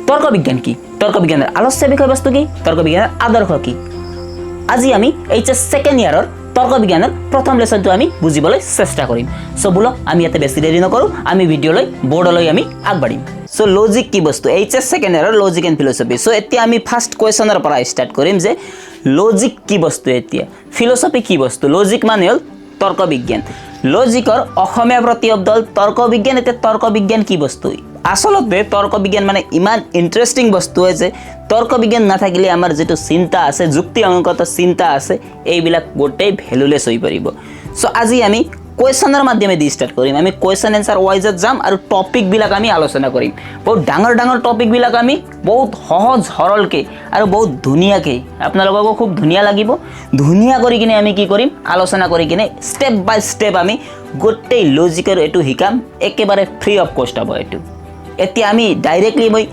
তৰ্ক বিজ্ঞান কি, তৰ্ক বিজ্ঞানেৰ আলোচ্য বিষয়বস্তু কি, তৰ্ক বিজ্ঞানেৰ আদৰ্শ কি। আজি আমি এইচএস সেকেন্ড ইয়াৰৰ তৰ্ক বিজ্ঞানৰ প্ৰথম লেসনটো আমি বুজিবলৈ চেষ্টা কৰিম। সো বলো আমি ইয়াতে বেছি দেৰি নকৰোঁ, আমি ভিডিঅ'লৈ বোৰ্ডলৈ আমি আগবাঢ়িম। সো লজিক কি বস্তু, এইচএস সেকেন্ড ইয়াৰৰ লজিক এণ্ড ফিলচফি। সো এতিয়া আমি ফাৰ্ষ্ট কুৱেশ্যনৰ পৰা ষ্টাৰ্ট কৰিম যে লজিক কি বস্তু। এতিয়া ফিলচফি কি বস্তু। লজিক মানে হ'ল তর্ক বিজ্ঞান। লজিকৰ অসমীয়া প্ৰতিশব্দ হ'ল তর্ক বিজ্ঞান। এতিয়া তর্ক বিজ্ঞান কি বস্তু। আসলতে তর্ক বিজ্ঞান মানে ইমান ইন্টারেস্টিং বস্তু হয় যে তর্ক বিজ্ঞান নাথাকিলে আমাৰ যেটো চিন্তা আছে, যুক্তি অংকগত চিন্তা আছে, এইবিলাক গোটেই ভ্যালুলেস হৈ পৰিব। সো আজি আমি কুৱেশ্যনৰ মাধ্যমে দি ষ্টাৰ্ট কৰিম। আমি কুৱেশ্যন এনসাৰ ওয়াইজত যাম আৰু টপিকবিলাক আমি আলোচনা কৰিম। বহুত ডাঙৰ ডাঙৰ টপিকবিলাক আমি বহুত সহজ সৰলকে আৰু বহুত ধুনীয়াকৈ আপোনালোককো খুব ধুনীয়া লাগিব, ধুনীয়া কৰি কিনে আমি কি কৰিম আলোচনা কৰি কিনে ষ্টেপ বাই ষ্টেপ আমি গোটেই লজিকৰ এইটো শিকাম। একেবাৰে ফ্ৰী অফ কষ্ট হ'ব এইটো। এতিয়া আমি ডাইৰেক্টলি মই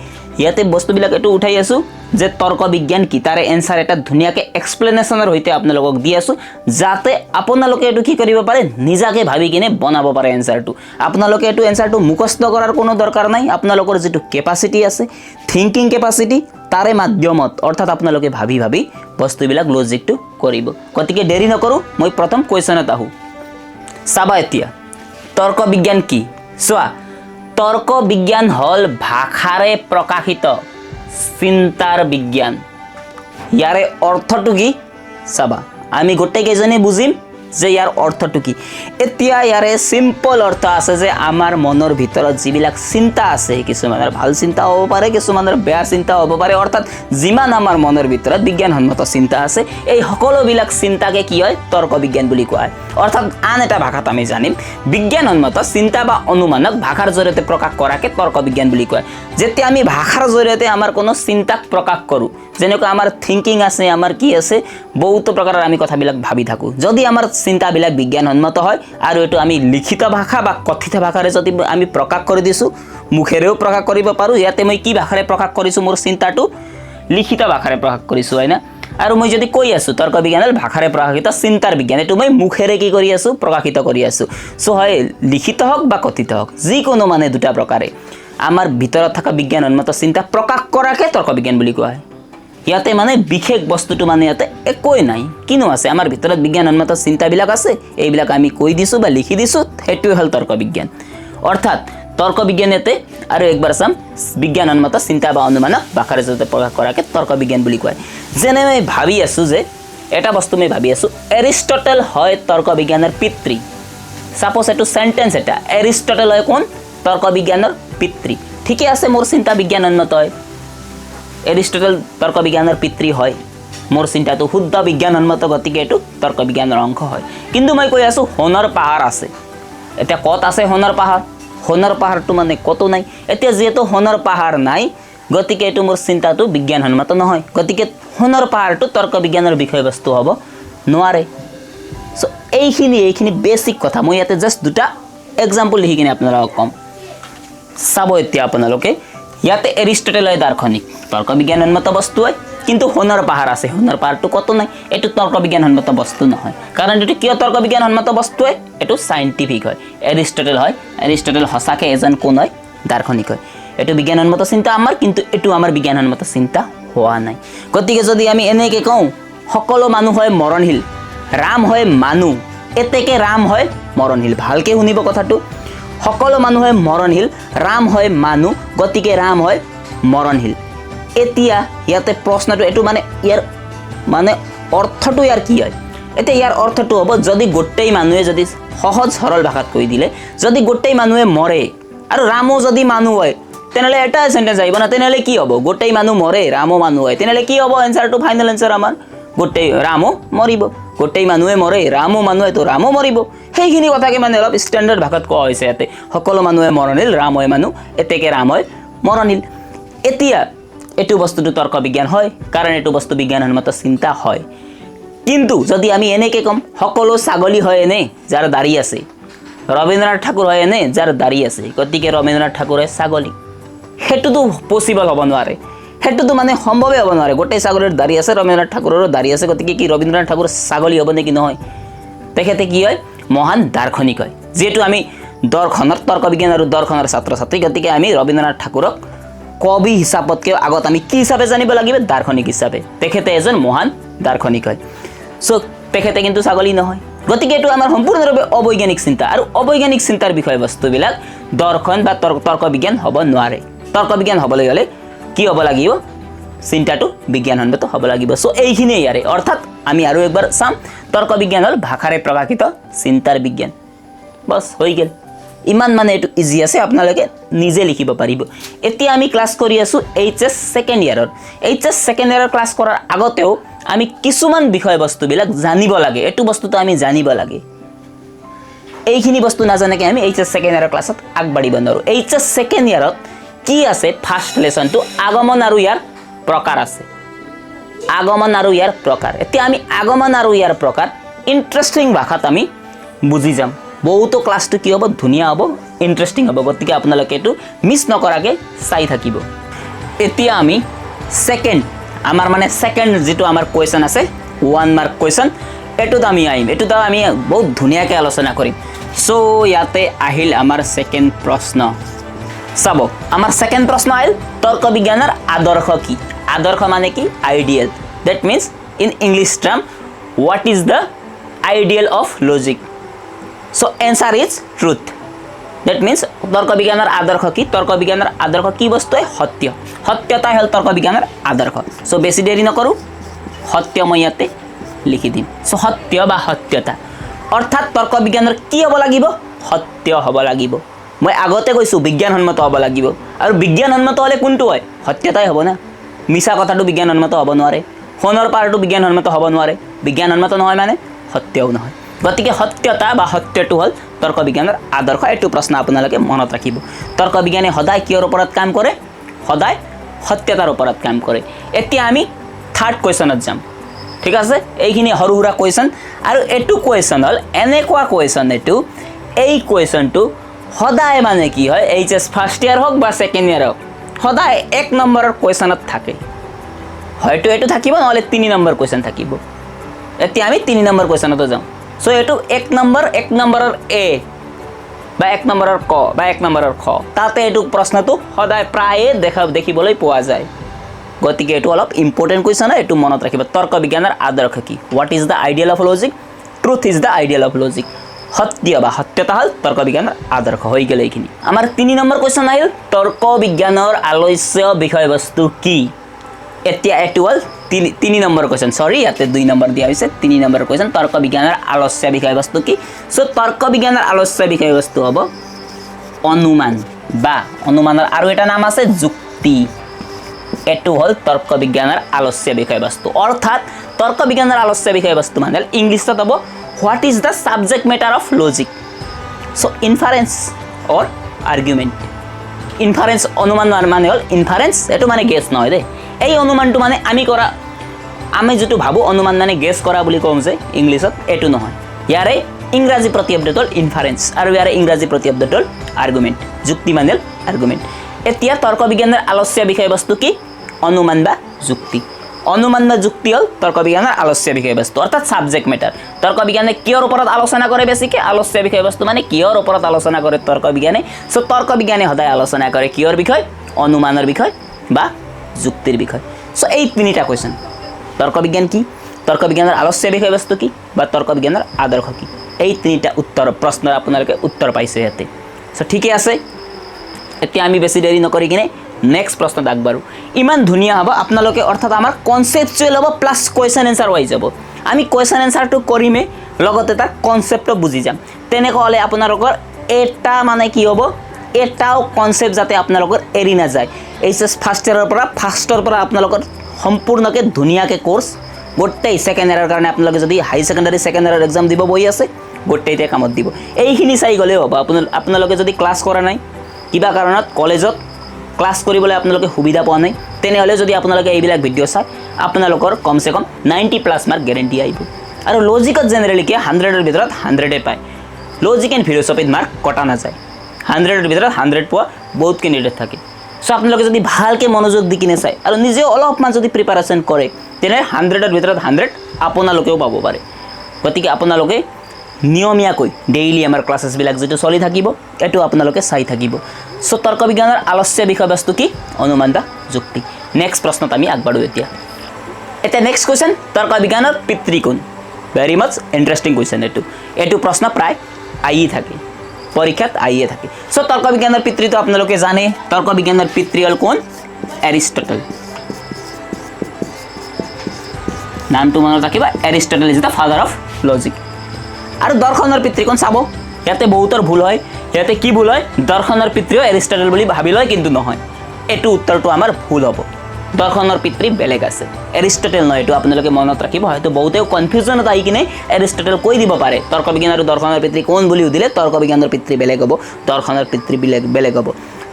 ইয়াতে বস্তুবিলাক এইটো উঠাই আছোঁ যে তৰ্ক বিজ্ঞান কি, তাৰে এনসাৰ এটা ধুনীয়াকৈ এক্সপ্লেনেশ্যনৰ সৈতে আপোনালোকক দি আছোঁ, যাতে আপোনালোকে এইটো কি কৰিব পাৰে নিজাকে ভাবি কিনে বনাব পাৰে এনসাৰটো। আপোনালোকে এইটো এনসাৰটো মুখস্থ কৰাৰ কোনো দৰকাৰ নাই। আপোনালোকৰ যিটো কেপাচিটি আছে, থিংকিং কেপাচিটি, তাৰে মাধ্যমত অৰ্থাৎ আপোনালোকে ভাবি ভাবি বস্তুবিলাক লজিকটো কৰিব। গতিকে দেৰি নকৰোঁ, মই প্ৰথম কুৱেশ্যনত আহোঁ। চাবা এতিয়া তৰ্ক বিজ্ঞান কি। চোৱা, তৰ্ক বিজ্ঞান হল ভাষাৰে প্ৰকাশিত চিন্তাৰ বিজ্ঞান। ইয়াৰে অৰ্থটো কি চাবা, আমি গোটেইকেইজনে বুজিম যে ইয়াৰ অৰ্থটো কি। এতিয়া ইয়াৰে সিম্পল অৰ্থ আছে যে আমাৰ মনৰ ভিতৰত যিবিলাক চিন্তা আছে, কিছুমানৰ ভাল চিন্তা হ'ব পাৰে, কিছুমানৰ বেয়া চিন্তা হ'ব পাৰে। অৰ্থাৎ যিমান আমাৰ মনৰ ভিতৰত বিজ্ঞানসন্মত চিন্তা আছে, এই সকলোবিলাক চিন্তাকে কি হয় তৰ্ক বিজ্ঞান বুলি কোৱা হয়। অৰ্থাৎ আন এটা ভাষাত আমি জানিম বিজ্ঞানসন্মত চিন্তা বা অনুমানক ভাষাৰ জৰিয়তে প্ৰকাশ কৰাকে তৰ্ক বিজ্ঞান বুলি কয়। যেতিয়া আমি ভাষাৰ জৰিয়তে আমাৰ কোনো চিন্তাক প্ৰকাশ কৰোঁ, যেনেকৈ আমাৰ থিংকিং আছে, আমাৰ কি আছে, বহুতো প্ৰকাৰৰ আমি কথাবিলাক ভাবি থাকোঁ। যদি আমাৰ চিন্তাবিলাক বিজ্ঞানসন্মত হয় আৰু এইটো আমি লিখিত ভাষা বা কথিত ভাষাৰে যদি আমি প্ৰকাশ কৰি দিছোঁ, মুখেৰেও প্ৰকাশ কৰিব পাৰোঁ। ইয়াতে মই কি ভাষাৰে প্ৰকাশ কৰিছোঁ, মোৰ চিন্তাটো লিখিত ভাষাৰে প্ৰকাশ কৰিছোঁ, হয় না। আৰু মই যদি কৈ আছোঁ তৰ্ক বিজ্ঞান হ'ল ভাষাৰে প্ৰকাশিত চিন্তাৰ বিজ্ঞান, এইটো মই মুখেৰে কি কৰি আছোঁ প্ৰকাশিত কৰি আছোঁ। চ' হয় লিখিত হওক বা কথিত হওক, যিকোনো মানে দুটা প্ৰকাৰে আমাৰ ভিতৰত থকা বিজ্ঞানসন্মত চিন্তা প্ৰকাশ কৰাকে তৰ্ক বিজ্ঞান বুলি কোৱা হয়। ইয়াতে মানে বিশেষ বস্তুটো মানে ইয়াতে একোৱেই নাই। কিনো আছে, আমাৰ ভিতৰত বিজ্ঞানসন্মত চিন্তাবিলাক আছে, এইবিলাক আমি কৈ দিছোঁ বা লিখি দিছোঁ, সেইটোৱে হ'ল তৰ্ক বিজ্ঞান। অৰ্থাৎ তৰ্ক বিজ্ঞান ইয়াতে আৰু একবাৰ চাম বিজ্ঞানসন্মত চিন্তা বা অনুমানক ভাষাৰ জৰিয়তে প্ৰকাশ কৰাকে তর্ক বিজ্ঞান বুলি কয়। যেনে মই ভাবি আছোঁ যে এটা বস্তু মই ভাবি আছোঁ, এৰিষ্টটল হয় তৰ্ক বিজ্ঞানৰ পিতৃ। সাপোজ এইটো সেন্টেন্স এটা, এৰিষ্টটল হয় কোন তৰ্ক বিজ্ঞানৰ পিতৃ। ঠিকে আছে, মোৰ চিন্তা বিজ্ঞানসন্মত হয়, এৰিষ্টটল তৰ্ক বিজ্ঞানৰ পিতৃ হয়, মোৰ চিন্তাটো শুদ্ধ বিজ্ঞানসন্মত, গতিকে এইটো তৰ্ক বিজ্ঞানৰ অংশ হয়। কিন্তু মই কৈ আছোঁ সোণৰ পাহাৰ আছে। এতিয়া ক'ত আছে সোণৰ পাহাৰ? সোণৰ পাহাৰটো মানে ক'তো নাই। এতিয়া যিহেতু সোণৰ পাহাৰ নাই, গতিকে এইটো মোৰ চিন্তাটো বিজ্ঞানসন্মত নহয়। গতিকে সোণৰ পাহাৰটো তৰ্ক বিজ্ঞানৰ বিষয়বস্তু হ'ব নোৱাৰে। চ' এইখিনি বেছিক কথা। মই ইয়াতে জাষ্ট দুটা এক্সাম্পল লিখি কিনে আপোনালোকক ক'ম। চাব এতিয়া আপোনালোকে, ইয়াতে এৰিষ্টটল হয় দাৰ্শনিক, তৰ্ক বিজ্ঞানসন্মত বস্তু হয়। কিন্তু সোণৰ পাহাৰ আছে, সোণৰ পাহাৰটো ক'তো নাই, এইটো তৰ্ক বিজ্ঞানসন্মত বস্তু নহয়। কাৰণ এইটো কিয় তৰ্ক বিজ্ঞানসন্মত বস্তু হয়? এইটো চাইণ্টিফিক হয়, এৰিষ্টটল হয়। এৰিষ্টটল সঁচাকৈ এজন কোন হয় দাৰ্শনিক হয়। এইটো বিজ্ঞানসন্মত চিন্তা আমাৰ, কিন্তু এইটো আমাৰ বিজ্ঞানসন্মত চিন্তা হোৱা নাই। গতিকে যদি আমি এনেকৈ কওঁ সকলো মানুহ হয় মৰণশীল, ৰাম হয় মানুহ, এতেকে ৰাম হয় মৰণশীল। ভালকৈ শুনিব কথাটো, সকলো মানুহ হয় মৰণশীল, ৰাম হয় মানুহ, গতিকে ৰাম হয় মৰণশীল। এতিয়া ইয়াতে প্ৰশ্নটো এইটো মানে ইয়াৰ মানে অৰ্থটো ইয়াৰ কি হয়? এতিয়া ইয়াৰ অৰ্থটো হ'ব, যদি গোটেই মানুহে যদি সহজ সৰল ভাষাত কৈ দিলে, যদি গোটেই মানুহে মৰে আৰু ৰামো যদি মানুহ হয়, তেনেহ'লে এটাই চেণ্টেঞ্চ আহিব না। তেনেহ'লে কি হ'ব? গোটেই মানুহ মৰে, ৰামো মানুহ হয়, তেনেহ'লে কি হ'ব এনচাৰটো? ফাইনেল এনচাৰ আমাৰ গোটেই ৰামো মৰিব। গোটেই মানুহে মৰে, ৰামো মানুহ হয়, তো ৰামো মৰিব। সেইখিনি কথাকে মানে অলপ ষ্টেণ্ডাৰ্ড ভাষাত কোৱা হৈছে ইয়াতে। সকলো মানুহে মৰণশীল, ৰাম হয় মানুহ, এতেকে ৰাম হয় মৰণশীল। এতিয়া এইটো বস্তুটো তৰ্ক বিজ্ঞান হয়, কাৰণ এইটো বস্তু বিজ্ঞানসন্মত চিন্তা হয়। কিন্তু যদি আমি এনেকৈ ক'ম সকলো ছাগলী হয় এনে যাৰ দাড়ি আছে, ৰবীন্দ্ৰনাথ ঠাকুৰ হয় এনে যাৰ দাড়ি আছে, গতিকে ৰবীন্দ্ৰনাথ ঠাকুৰ হয় ছাগলী, সেইটোতো পচিবল হ'ব নোৱাৰে। সেইটোতো মানে সম্ভৱে হ'ব নোৱাৰে। গোটেই ছাগলীৰ দাড়ি আছে, ৰবীন্দ্ৰনাথ ঠাকুৰৰো দাড়ি আছে, গতিকে কি ৰবীন্দ্ৰনাথ ঠাকুৰ ছাগলী হ'ব নেকি? নহয়। তেখেতে কি হয়? মহান দাৰ্শনিক হয়। যিহেতু আমি দৰ্শনৰ তৰ্ক বিজ্ঞান আৰু দৰ্শনৰ ছাত্ৰ ছাত্ৰী, গতিকে আমি ৰবীন্দ্ৰনাথ ঠাকুৰক কবি হিচাপতকৈ আগত আমি কি হিচাপে জানিব লাগিব দাৰ্শনিক হিচাপে তেখেতে এজন মহান দাৰ্শনিক হয় সো তেখেতে কিন্তু ছাগলী নহয় গতিকে এটো আমাৰ সম্পূৰ্ণৰূপে অবৈজ্ঞানিক চিন্তা আৰু অবৈজ্ঞানিক চিন্তাৰ বিষয়বস্তুবিলাক দৰ্শন বা তৰ্ক বিজ্ঞান হ'ব নোৱাৰে তৰ্ক বিজ্ঞান হ'বলৈ হ'লে কি হ'ব লাগিব চিন্তাটো বিজ্ঞানসন্মত হ'ব লাগিব সো এইখিনি ইয়াৰে অৰ্থাৎ আমি আৰু একবাৰ চাম তৰ্ক বিজ্ঞান হ'ল ভাষাৰে প্ৰকাশিত চিন্তাৰ বিজ্ঞান বস হৈ গেল ইমান মানে এটো ইজি আছে আপোনালোকে নিজে লিখিব পাৰিব এতিয়া আমি ক্লাস কৰি আছো এইচএস সেকেন্ড ইয়াৰৰ এইচএস সেকেন্ড ইয়াৰৰ ক্লাস কৰাৰ আগতেও আমি কিছুমান বিষয়বস্তুবিলাক জানিব লাগে এটো বস্তুটো আমি জানিব লাগে এইখিনি বস্তু নাজানাকে আমি এইচএস সেকেন্ড ইয়াৰৰ ক্লাছত আগবাঢ়িব নোৱাৰো এইচএস সেকেন্ড ইয়াৰত কি আছে ফাৰ্স্ট লেসনটো আগমন আৰু ইয়াৰ প্ৰকাৰ আছে আগমন আৰু ইয়াৰ প্ৰকাৰ এতিয়া আমি আগমন আৰু ইয়াৰ প্ৰকাৰ ইন্টাৰেষ্টিং ভাষাত আমি বুজি যাম বহুতো ক্লাসটো কি হ'ব ধুনিয়া হ'ব ইন্টাৰেষ্টিং হ'ব গতিকে আপোনালোকে এটো মিস নকৰাকে চাই থাকিব এতিয়া আমি সেকেন্ড আমাৰ মানে সেকেন্ড যেটো আমাৰ কোৱেশ্চন আছে 1 মাৰ্ক কোৱেশ্চন এটোত আমি আইম এটোত আমি বহুত ধুনিয়াকে আলোচনা কৰিম সো ইয়াতে আহিল আমাৰ সেকেন্ড প্ৰশ্ন চাব আমাৰ সেকেন্ড প্ৰশ্ন আহিল তৰ্ক বিজ্ঞানৰ আদৰ্শ কি আদৰ্শ মানে কি ideal that means in English term what is the ideal of logic so answer is truth that means তৰ্ক বিজ্ঞানৰ আদৰ্শ কি তৰ্ক বিজ্ঞানৰ আদৰ্শ কি বস্তু সত্য সত্যতা হল তৰ্ক বিজ্ঞানৰ আদৰ্শ সো বেছি দেৰি নকৰো সত্য মই ইয়াতে লিখি দিম সো সত্য বা সত্যতা অৰ্থাৎ তৰ্ক বিজ্ঞানৰ কি হ'ব লাগিব সত্য হ'ব লাগিব মই আগতে কৈছো বিজ্ঞানসন্মত হ'ব লাগিব আৰু বিজ্ঞানসন্মত হলে কোনটো হয় সত্যতাই হ'ব না মিছা কথাটো বিজ্ঞানসন্মত হ'ব নোৱাৰে ফোনৰ পাৰটো বিজ্ঞানসন্মত হ'ব নোৱাৰে বিজ্ঞানসন্মত নহয় মানে সত্যও নহয় গতিকে সত্যতা বা সত্যটো হল তৰ্ক বিজ্ঞানৰ আদৰ্শ এটো প্ৰশ্ন আপোনালোকে মনত ৰাখিব তৰ্ক বিজ্ঞানে সদায় কিৰ ওপৰত কাম কৰে সদায় সত্যতাৰ ওপৰত কাম কৰে এতিয়া আমি থাৰ্ড কোৱেশ্চনত যাম ঠিক আছে এইখিনি হৰুহুৰা কোৱেশ্চন আৰু এটো কোৱেশ্চন হল এনেকুৱা কোৱেশ্চন এটো এই কোৱেশ্চনটো সদায় মানে কি হয় এইচএস ফাৰ্স্ট ইয়াৰ হক বা সেকেন্ড ইয়াৰ হক সদায় 1 নম্বৰৰ কোৱেশ্চনত থাকে হয়তো এটো থাকিব নহলে 3 নম্বৰ কোৱেশ্চন থাকিব এতিয়া আমি 3 নম্বৰ কোৱেশ্চনত যাম সো এটো 1 নম্বৰৰ এ বা 1 নম্বৰৰ ক বা 1 নম্বৰৰ খ তাতে এটো প্ৰশ্নটো সদায় প্ৰায়ে দেখিবলৈ পোৱা যায় গতিকে এটো অলপ ইম্পৰ্টেন্ট কোৱেশ্চন এটো মনত ৰাখিব তৰ্ক বিজ্ঞানৰ আদৰ্শ কি what is the ideal of logic truth is the ideal of logic সত্য বা সত্যতা হল তৰ্ক বিজ্ঞানৰ আদৰ্শ হৈ গেল এইখিনি আমাৰ 3 নম্বৰ কোৱেশ্চন আহিল তৰ্ক বিজ্ঞানৰ আলোচ্য বিষয়বস্তু কি এতিয়া এটো হল 3 নম্বৰ কোৱেশ্চন সৰি ইয়াতে 2 নম্বৰ দিয়া হৈছে 3 নম্বৰ কোৱেশ্চন তৰ্ক বিজ্ঞানৰ আলোচ্য বিষয়বস্তু কি সো তৰ্ক বিজ্ঞানৰ আলোচ্য বিষয়বস্তু হ'ব অনুমান বা অনুমানৰ আৰু এটা নাম আছে যুক্তি এটো হল তৰ্ক বিজ্ঞানৰ আলোচ্য বিষয়বস্তু অৰ্থাৎ তৰ্ক বিজ্ঞানৰ আলোচ্য বিষয়বস্তু মানে ইংলিছত হ'ব what is the subject matter of logic so inference or argument inference অনুমান মানে হল ইনফারেন্স এটো মানে গেস নহয় দে এই অনুমানটো মানে আমি যেটো ভাবো অনুমান মানে গেস কৰা বুলি কম যে ইংলিশত এটো নহয় ইয়াৰে ইংৰাজী প্ৰতিশব্দটো হল ইনফাৰেন্স আৰু ইয়াৰে ইংৰাজী প্ৰতিশব্দটো হল আৰ্গুমেন্ট যুক্তি মানে আৰ্গুমেন্ট এতিয়া তৰ্ক বিজ্ঞানৰ আলোচ্য বিষয়বস্তু কি অনুমান বা যুক্তি অনুমান বা যুক্তি হল তৰ্ক বিজ্ঞানৰ আলোচ্য বিষয়বস্তু অৰ্থাৎ সাবজেক্ট ম্যাটাৰ তৰ্ক বিজ্ঞানে কিৰ ওপৰত আলোচনা কৰে বেছিকে আলোচ্য বিষয়বস্তু মানে কিৰ ওপৰত আলোচনা কৰে তৰ্ক বিজ্ঞানে সো তৰ্ক বিজ্ঞানে সদায় আলোচনা কৰে কিৰ বিষয় অনুমানৰ বিষয় বা যুক্তিৰ বিষয় সো এই তিনিটা কোৱেশ্চন তৰ্ক বিজ্ঞান কি তৰ্ক বিজ্ঞানৰ আলোচ্য বিষয়বস্তু কি বা তৰ্ক বিজ্ঞানৰ আদৰ্শ কি এই তিনিটা উত্তৰ প্ৰশ্নৰ আপোনালোকে উত্তৰ পাইছে ইয়াতে সো ঠিকই আছে এতিয়া আমি বেছি দেৰি নকৰি কিনে নেক্সট প্ৰশ্নত আগবাঢ়ো ইমান ধুনিয়া হ'ব আপোনালোকে অৰ্থাৎ আমাৰ কনসেপচুৱেল হ'ব প্লাস কোৱেশ্চন আনসাৰ হৈ যাব আমি কোৱেশ্চন আনসাৰটো কৰিমে লগতে তাৰ কনসেপ্টটো বুজি যাম তেনেকৈ হলে আপোনালোকৰ এটা মানে কি হ'ব এটাও কনসেপ্ট যাতে আপোনালোকৰ এৰি না যায় এইচএস ফাৰ্স্টৰ পৰা আপোনালোকৰ সম্পূৰ্ণকে ধুনিয়াকে কোৰ্স গোটেই সেকেন্ড ইয়াৰৰ কাৰণে আপোনালোকে যদি হাই সেকেন্ডাৰী সেকেন্ড ইয়াৰৰ এক্সাম দিব বহি আছে গোটেইতে কামত দিব এইখিনি চাই গলে হ'ব আপোনালোকে যদি ক্লাস কৰা নাই কিবা কাৰণত কলেজত ক্লাস কৰিবলৈ আপোনালোকে সুবিধা পোৱা নাই তেনেহলে যদি আপোনালোকে এইবিলাক ভিডিও চাই আপোনালোকৰ কমসে কম 90 প্লাস মাৰ্ক গ্যাৰান্টি আহিব আৰু লজিকত জেনেৰেলি কি 100 এৰ ভিতৰত 100 এ পায় লজিক এণ্ড ফিলসফিত মাৰ্ক কটা না যায় 100 এৰ ভিতৰত 100 পোৱা বহুত কেণ্ডিডেট থাকে সো আপোনালোকে যদি ভালকে মনোযোগ দি কিনে চাই আৰু নিজে অলপমান যদি প্ৰিপাৰেচন কৰে তেনে 100 এৰ ভিতৰত 100 আপোনালোকেও পাব পাৰে গতিকে আপোনালোকে নিয়মীয়াকৈ ডেইলি আমাৰ ক্লাसेस বিলাক যেটো চলি থাকিব এটো আপোনালোকে চাই থাকিব সো তর্ক বিজ্ঞানের আলস্য বিষয়বস্তু কি অনুমান বা যুক্তি নেক্সট প্রশ্নত আমি আগবাড়ো এতিয়া নেক্সট কুৱেশ্যন তৰ্ক বিজ্ঞানৰ পিতৃ কোন ভেৰি মাছ ইণ্টাৰেষ্টিং কুৱেশ্যন এইটো প্ৰশ্ন প্ৰায় আহি থাকে পৰীক্ষাত আহিয়ে থাকে সো তৰ্ক বিজ্ঞানৰ পিতৃটো আপোনালোকে জানে তৰ্ক বিজ্ঞানৰ পিতৃ হ'ল কোন এৰিষ্টটল নামটো মনত ৰাখিবা Aristotle is the father of logic আৰু দৰ্শনৰ পিতৃ কোন চাব ইয়াতে বহুতৰ ভুল হয় ইয়াতে কি ভুল হয় দৰ্শনৰ পিতৃও এৰিষ্টটল বুলি ভাবি লয় কিন্তু নহয় এইটো উত্তৰটো আমাৰ ভুল হ'ব দৰ্শনৰ পিতৃ বেলেগ আছে এৰিষ্টটল নহয় এইটো আপোনালোকে মনত ৰাখিব হয়তো বহুতেও কনফিউজনত আহি কিনে এৰিষ্টটল কৈ দিব পাৰে তৰ্ক বিজ্ঞান আৰু দৰ্শনৰ পিতৃ কোন বুলি সুধিলে তৰ্ক বিজ্ঞানৰ পিতৃ বেলেগ হ'ব দৰ্শনৰ পিতৃ বেলেগ হ'ব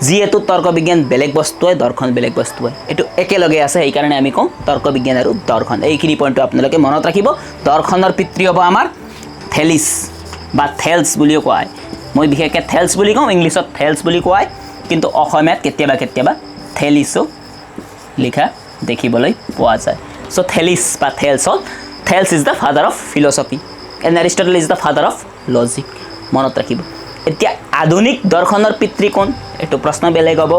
যিহেতু তৰ্ক বিজ্ঞান বেলেগ বস্তু হয় দৰ্শন বেলেগ বস্তু হয় এইটো একেলগে আছে সেইকাৰণে আমি কওঁ তৰ্ক বিজ্ঞান আৰু দৰ্শন এইখিনি পইণ্টটো আপোনালোকে মনত ৰাখিব দৰ্শনৰ পিতৃ হ'ব আমাৰ থেলিছ বা থেলছ বুলিও কোৱা হয় মই বিশেষকৈ থেলছ বুলি কওঁ ইংলিছত থেলছ বুলি কোৱা হয় কিন্তু অসমীয়াত কেতিয়াবা থেলিছো লিখা দেখিবলৈ পোৱা যায় সো থেলিছ বা থেলছ হ'ল Thales is the father of philosophy and Aristotle is the father of logic মনত ৰাখিব এতিয়া আধুনিক দৰ্শনৰ পিতৃ কোন এইটো প্ৰশ্ন বেলেগ হ'ব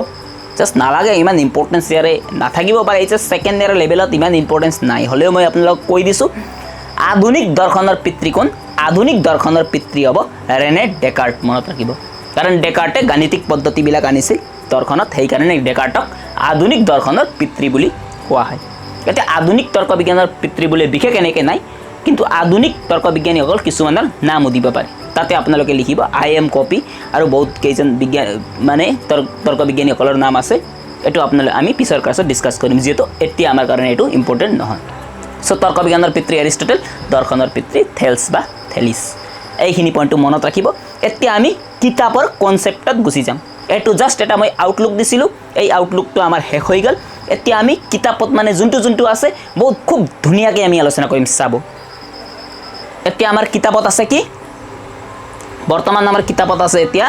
জাষ্ট নালাগে ইমান ইম্পৰ্টেঞ্চ ইয়াৰে নাথাকিব পাৰে এই জাষ্ট ছেকেণ্ড ইয়াৰ লেভেলত ইমান ইম্পৰ্টেঞ্চ নাই হ'লেও মই আপোনালোকক কৈ দিছোঁ আধুনিক দৰ্শনৰ পিতৃ কোন আধুনিক দৰ্শনৰ পিতৃ হ'ব ৰেনে ডেকাৰ্ট মনত ৰাখিব কাৰণ ডেকাৰ্টে গাণিতিক পদ্ধতিবিলাক আনিছিল দৰ্শনত সেইকাৰণে ডেকাৰ্টক আধুনিক দৰ্শনৰ পিতৃ বুলি কোৱা হয় এতিয়া আধুনিক তৰ্ক বিজ্ঞানৰ পিতৃ বুলি বিশেষ এনেকৈ নাই কিন্তু আধুনিক তৰ্ক বিজ্ঞানীসকল কিছুমানৰ নামো দিব পাৰে তাতে আপোনালোকে লিখিব আই এম কপি আৰু বহুত কেইজন বিজ্ঞান মানে তৰ্ক বিজ্ঞানীসকলৰ নাম আছে এইটো আপোনালোকে আমি পিছৰ ক্লাছত ডিছকাছ কৰিম যিহেতু এতিয়া আমাৰ কাৰণে এইটো ইম্পৰ্টেণ্ট নহয় সো তৰ্ক বিজ্ঞানৰ পিতৃ এৰিষ্টটল দৰ্শনৰ পিতৃ থেলছ বা থেলিছ এইখিনি পইণ্টটো মনত ৰাখিব এতিয়া আমি কিতাপৰ কনচেপ্টত গুচি যাম এইটো জাষ্ট এটা মই আউটলুক দিছিলোঁ এই আউটলুকটো আমাৰ শেষ হৈ গ'ল এতিয়া আমি কিতাপত মানে যোনটো আছে বহুত খুব ধুনীয়াকৈ আমি আলোচনা কৰিম চাব এতিয়া আমাৰ কিতাপত আছে কি বৰ্তমান আমাৰ কিতাপত আছে এতিয়া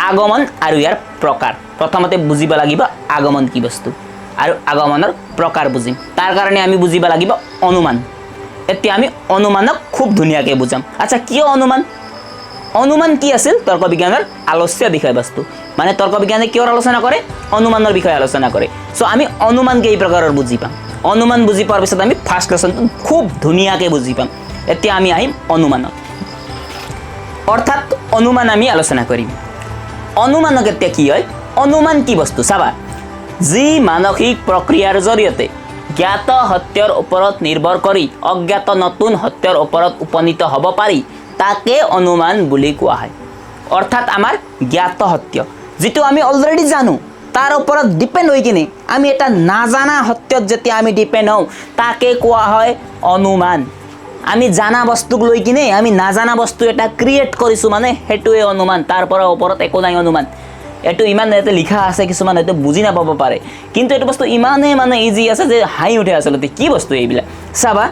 আগমন আৰু ইয়াৰ প্ৰকাৰ প্ৰথমতে বুজিব লাগিব আগমন কি বস্তু আৰু আগমনৰ প্ৰকাৰ বুজিম তাৰ কাৰণে আমি বুজিব লাগিব অনুমান এতিয়া আমি অনুমানক খুব ধুনীয়াকৈ বুজাম আচ্ছা কিয় অনুমান কি আছিল তৰ্ক বিজ্ঞানৰ আলস্য বিষয়বস্তু মানে তৰ্ক বিজ্ঞানে কিয়ৰ আলোচনা কৰে অনুমানৰ বিষয়ে আলোচনা কৰে সো আমি অনুমান কেই প্ৰকাৰৰ বুজি পাম অনুমান বুজি পোৱাৰ পিছত আমি ফাৰ্ষ্ট লেসনটো খুব ধুনীয়াকৈ বুজি পাম এতিয়া আমি আহিম অনুমানত অৰ্থাৎ অনুমান আমি আলোচনা কৰিম অনুমানক এতিয়া কি হয় অনুমান কি বস্তু চাবা যি মানসিক প্ৰক্ৰিয়াৰ জৰিয়তে জ্ঞাত সত্যৰ ওপৰত নিৰ্ভৰ কৰি অজ্ঞাত নতুন সত্যৰ ওপৰত উপনীত হ'ব পাৰি তাকে অনুমান বুলি কোৱা হয় অৰ্থাৎ আমাৰ জ্ঞাত সত্য যেটো আমি অলৰেডি জানো তাৰ ওপৰত ডিপেন্ড হৈ কিনে আমি এটা নাজানা সত্যত যেতিয়া আমি ডিপেন্ড হওঁ তাকে কোৱা হয় অনুমান আমি জানা বস্তুক লৈ কিনে আমি নাজানা বস্তু এটা ক্ৰিয়েট কৰিছো মানে হেতুৱে অনুমান তাৰ পৰা ওপৰত একো নাই অনুমান এটো ইমান এতে লিখা আছে কিছুমান এতে বুজি নাপাব পাৰে কিন্তু এটো বস্তু ইমানে মানে ইজি আছে যে হাই উঠে আসলতে কি বস্তু এইবিলা চাবা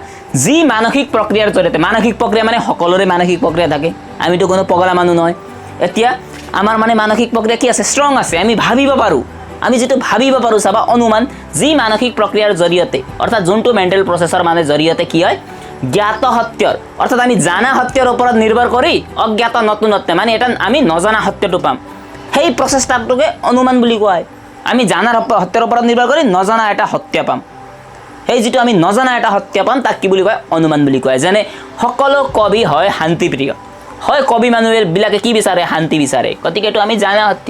যি মানসিক প্ৰক্ৰিয়াৰ জৰিয়তে মানসিক প্ৰক্ৰিয়া মানে সকলোৰে মানসিক প্ৰক্ৰিয়া থাকে আমিতো কোনো পগলা মানুহ নহয় এতিয়া আমাৰ মানে মানসিক প্ৰক্ৰিয়া কি আছে ষ্ট্ৰং আছে আমি ভাবিব পাৰো আমি যেটো ভাবিব পাৰো চাবা অনুমান যি মানসিক প্ৰক্ৰিয়াৰ জৰিয়তে অৰ্থাৎ যোনটো মেন্টাল প্ৰসেসৰ মানে জৰিয়তে কি হয় জ্ঞাত সত্যৰ অৰ্থাৎ আমি জানা সত্যৰ ওপৰত নিৰ্ভৰ কৰি অজ্ঞাত নতুন সত্য মানে এটা আমি নজানা সত্যটো পাম সেই প্ৰচেষ্টাটোকে অনুমান বুলি কোৱা হয় আমি জানাৰ সত্যৰ ওপৰত নিৰ্ভৰ কৰি নজনা এটা সত্য পাম সেই যেটো আমি নজনা এটা সত্য পাম তাক কি বুলি কয় অনুমান বুলি কয় যেনে সকলো কবি হয় শান্তিপ্ৰিয় হয় কবি মানুহবিলাকে কি বিচাৰে শান্তি বিচাৰে গতিকে এটো আমি জানা সত্য